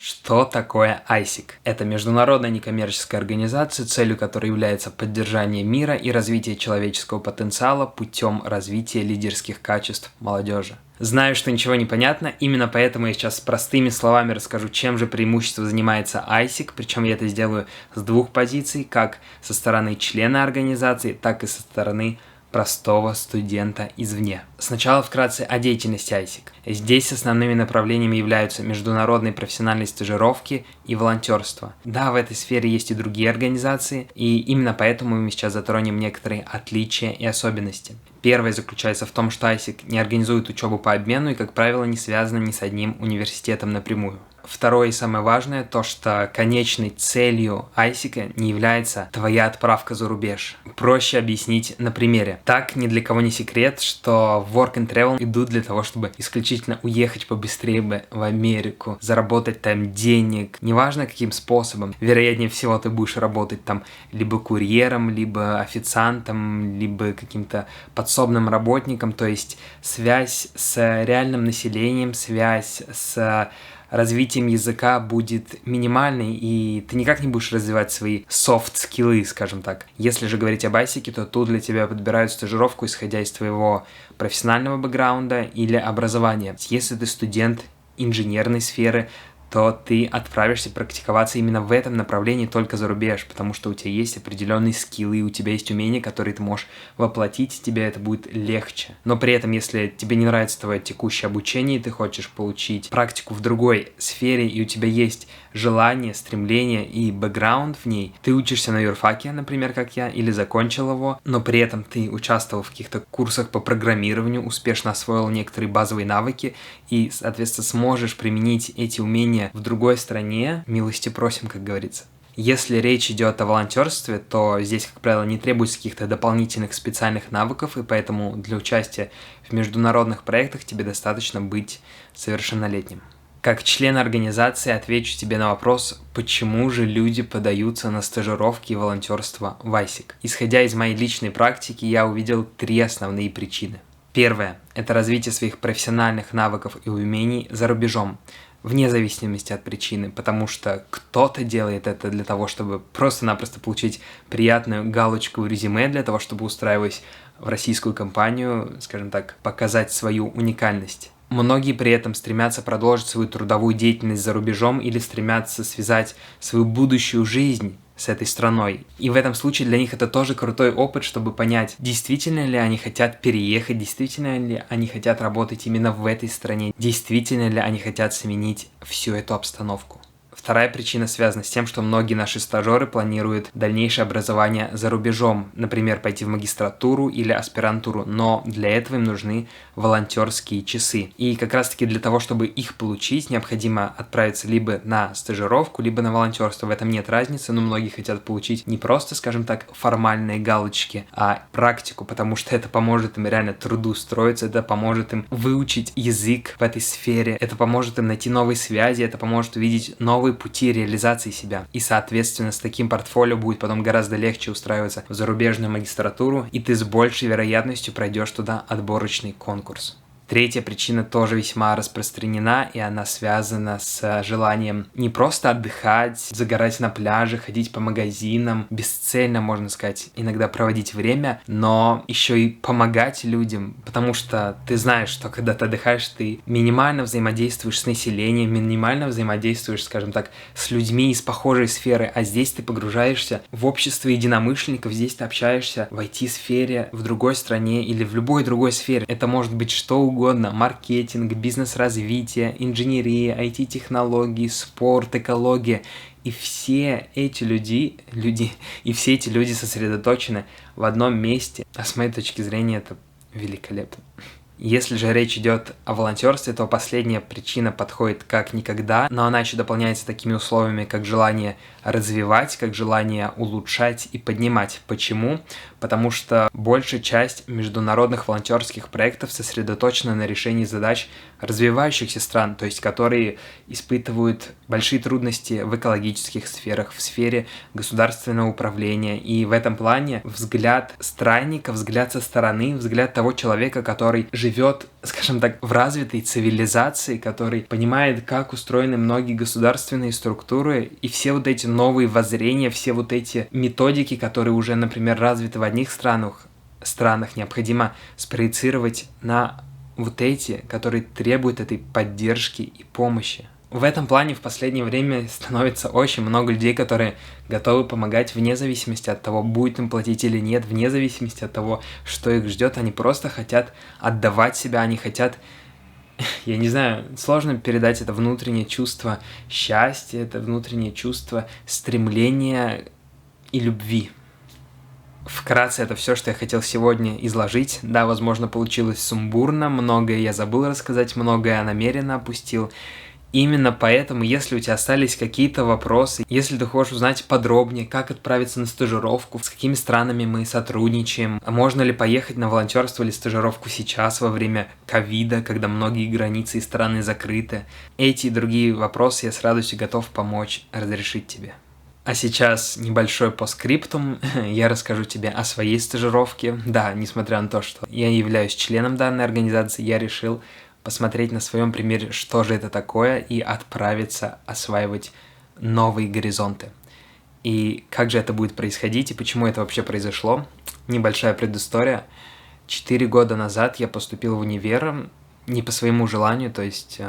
Что такое ISIC? Это международная некоммерческая организация, целью которой является поддержание мира и развитие человеческого потенциала путем развития лидерских качеств молодежи. Знаю, что ничего не понятно, именно поэтому я сейчас простыми словами расскажу, чем же преимущество занимается ISIC, причем я это сделаю с двух позиций, как со стороны члена организации, так и со стороны простого студента извне. Сначала вкратце о деятельности ISIC. Здесь основными направлениями являются международные профессиональные стажировки и волонтерство. Да, в этой сфере есть и другие организации, и именно поэтому мы сейчас затронем некоторые отличия и особенности. Первое заключается в том, что ISIC не организует учебу по обмену и, как правило, не связано ни с одним университетом напрямую. Второе и самое важное, то что конечной целью ISIC не является твоя отправка за рубеж. Проще объяснить на примере. Так, ни для кого не секрет, что Work and Travel идут для того, чтобы исключительно уехать побыстрее бы в Америку, заработать там денег, неважно каким способом. Вероятнее всего ты будешь работать там либо курьером, либо официантом, либо каким-то подсобным работником, то есть связь с реальным населением, связь с развитием языка будет минимальной, и ты никак не будешь развивать свои софт-скиллы, скажем так. Если же говорить об ISIC, то тут для тебя подбирают стажировку, исходя из твоего профессионального бэкграунда или образования. Если ты студент инженерной сферы, то ты отправишься практиковаться именно в этом направлении только за рубеж, потому что у тебя есть определенные скиллы, у тебя есть умения, которые ты можешь воплотить, тебе это будет легче. Но при этом, если тебе не нравится твое текущее обучение, и ты хочешь получить практику в другой сфере, и у тебя есть желание, стремление и бэкграунд в ней, ты учишься на юрфаке, например, как я, или закончил его, но при этом ты участвовал в каких-то курсах по программированию, успешно освоил некоторые базовые навыки и, соответственно, сможешь применить эти умения в другой стране, милости просим, как говорится. Если речь идет о волонтерстве, то здесь, как правило, не требуется каких-то дополнительных специальных навыков, и поэтому для участия в международных проектах тебе достаточно быть совершеннолетним. Как член организации отвечу тебе на вопрос, почему же люди подаются на стажировки и волонтерство в ISIC. Исходя из моей личной практики, я увидел 3 основные причины. Первое – это развитие своих профессиональных навыков и умений за рубежом, вне зависимости от причины, потому что кто-то делает это для того, чтобы просто-напросто получить приятную галочку в резюме, для того, чтобы, устраиваясь в российскую компанию, скажем так, показать свою уникальность. Многие при этом стремятся продолжить свою трудовую деятельность за рубежом или стремятся связать свою будущую жизнь с этой страной. И в этом случае для них это тоже крутой опыт, чтобы понять, действительно ли они хотят переехать, действительно ли они хотят работать именно в этой стране, действительно ли они хотят сменить всю эту обстановку. Вторая причина связана с тем, что многие наши стажеры планируют дальнейшее образование за рубежом, например, пойти в магистратуру или аспирантуру, но для этого им нужны волонтерские часы. И как раз-таки для того, чтобы их получить, необходимо отправиться либо на стажировку, либо на волонтерство. В этом нет разницы, но многие хотят получить не просто, скажем так, формальные галочки, а практику, потому что это поможет им реально трудоустроиться, это поможет им выучить язык в этой сфере, это поможет им найти новые связи, это поможет увидеть новые пути реализации себя. И, соответственно, с таким портфолио будет потом гораздо легче устраиваться в зарубежную магистратуру, и ты с большей вероятностью пройдешь туда отборочный конкурс. Третья причина тоже весьма распространена, и она связана с желанием не просто отдыхать, загорать на пляже, ходить по магазинам, бесцельно, можно сказать, иногда проводить время, но еще и помогать людям, потому что ты знаешь, что когда ты отдыхаешь, ты минимально взаимодействуешь с населением, минимально взаимодействуешь, скажем так, с людьми из похожей сферы, а здесь ты погружаешься в общество единомышленников, здесь ты общаешься в IT-сфере, в другой стране или в любой другой сфере. Это может быть что угодно. Маркетинг, бизнес-развитие, инженерия, IT-технологии, спорт, экология. И все эти люди сосредоточены в одном месте. А с моей точки зрения это великолепно. Если же речь идет о волонтерстве, то последняя причина подходит как никогда, но она еще дополняется такими условиями, как желание развивать, как желание улучшать и поднимать. Почему? Потому что большая часть международных волонтерских проектов сосредоточена на решении задач развивающихся стран, то есть которые испытывают большие трудности в экологических сферах, в сфере государственного управления. И в этом плане взгляд странника, взгляд со стороны, взгляд того человека, который живет живет, скажем так, в развитой цивилизации, который понимает, как устроены многие государственные структуры, и все вот эти новые воззрения, все вот эти методики, которые уже, например, развиты в одних странах, необходимо спроецировать на вот эти, которые требуют этой поддержки и помощи. В этом плане в последнее время становится очень много людей, которые готовы помогать вне зависимости от того, будет им платить или нет, вне зависимости от того, что их ждет. Они просто хотят отдавать себя, они хотят, я не знаю, сложно передать это внутреннее чувство счастья, это внутреннее чувство стремления и любви. Вкратце это все, что я хотел сегодня изложить. Да, возможно, получилось сумбурно, многое я забыл рассказать, многое я намеренно опустил. Именно поэтому, если у тебя остались какие-то вопросы, если ты хочешь узнать подробнее, как отправиться на стажировку, с какими странами мы сотрудничаем, можно ли поехать на волонтерство или стажировку сейчас во время ковида, когда многие границы и страны закрыты, эти и другие вопросы я с радостью готов помочь разрешить тебе. А сейчас небольшой постскриптум, я расскажу тебе о своей стажировке. Да, несмотря на то, что я являюсь членом данной организации, я решил посмотреть на своем примере, что же это такое, и отправиться осваивать новые горизонты. И как же это будет происходить, и почему это вообще произошло. Небольшая предыстория. 4 года назад я поступил в универ, не по своему желанию, то есть,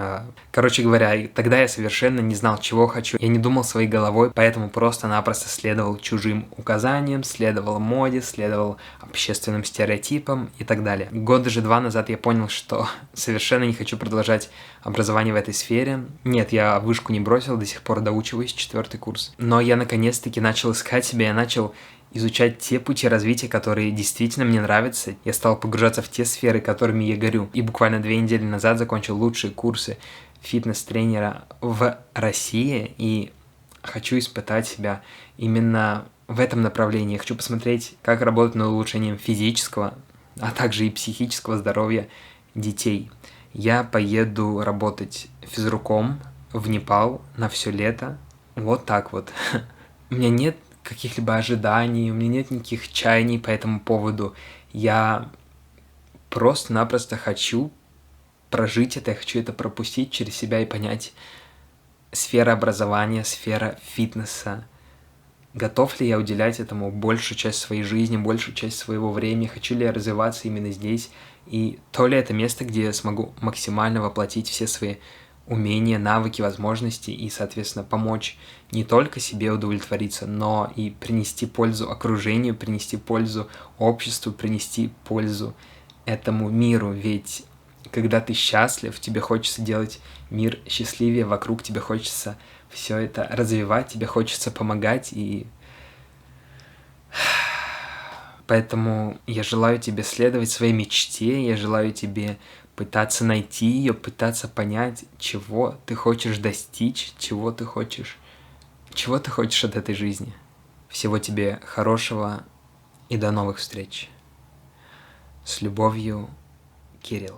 короче говоря, тогда я совершенно не знал, чего хочу. Я не думал своей головой, поэтому просто-напросто следовал чужим указаниям, следовал моде, следовал общественным стереотипам и так далее. Года же 2 назад я понял, что совершенно не хочу продолжать образование в этой сфере. Нет, я вышку не бросил, до сих пор доучиваюсь, 4-й курс. Но я наконец-таки начал искать себя, я начал изучать те пути развития, которые действительно мне нравятся. Я стал погружаться в те сферы, которыми я горю. И буквально 2 недели назад закончил лучшие курсы фитнес-тренера в России. И хочу испытать себя именно в этом направлении. Я хочу посмотреть, как работать над улучшением физического, а также и психического здоровья детей. Я поеду работать физруком в Непал на все лето. Вот так вот. У меня нет каких-либо ожиданий, у меня нет никаких чаяний по этому поводу. Я просто-напросто хочу прожить это, я хочу это пропустить через себя и понять сфера образования, сфера фитнеса. Готов ли я уделять этому большую часть своей жизни, большую часть своего времени? Хочу ли я развиваться именно здесь? И то ли это место, где я смогу максимально воплотить все свои умения, навыки, возможности и, соответственно, помочь не только себе удовлетвориться, но и принести пользу окружению, принести пользу обществу, принести пользу этому миру. Ведь когда ты счастлив, тебе хочется делать мир счастливее, вокруг тебе хочется все это развивать, тебе хочется помогать, и поэтому я желаю тебе следовать своей мечте, я желаю тебе пытаться найти ее, пытаться понять, чего ты хочешь достичь, чего ты хочешь от этой жизни. Всего тебе хорошего и до новых встреч. С любовью, Кирилл.